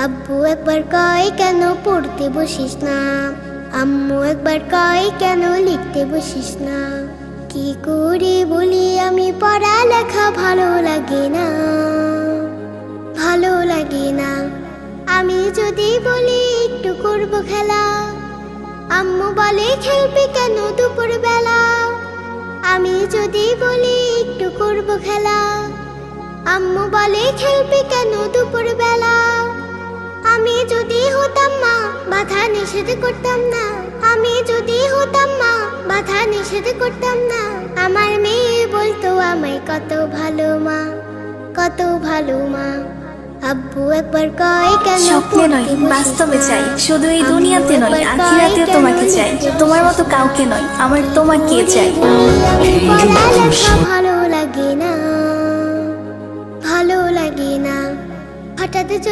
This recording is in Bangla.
আব্বু একবার কয় কেন পড়তে বসিস না, আম্মু একবার কয় কেন লিখতে বসিস না। কি করে বলি আমি পড়ালেখা ভালো লাগে না, ভালো লাগে না। আমি যদি বলি একটু করবো খেলা, আম্মু বলে খেলবি কেন দুপুর বেলা। আমি যদি বলি একটু করবো খেলা, আম্মু বলে খেলবি কেন দুপুর বেলা। আমি যদি হতাম মা বাধা নিষেধ করতাম না, আমি যদি হতাম মা বাধা নিষেধ করতাম না। আমার মেয়ে বলতো আমায় কত ভালো মা, কত ভালো মা। আব্বু একবার কয় কেন স্বপ্নে নয় বাস্তবে চাই, শুধু এই দুনিয়াতে নয় আখিরাতেও তোমাকে চাই। তোমার মতো কাউকে নয়, আমার তোমাকে চাই। পড়ালেখা ভালো লাগে না, ভালো লাগে না। হঠাৎ যদি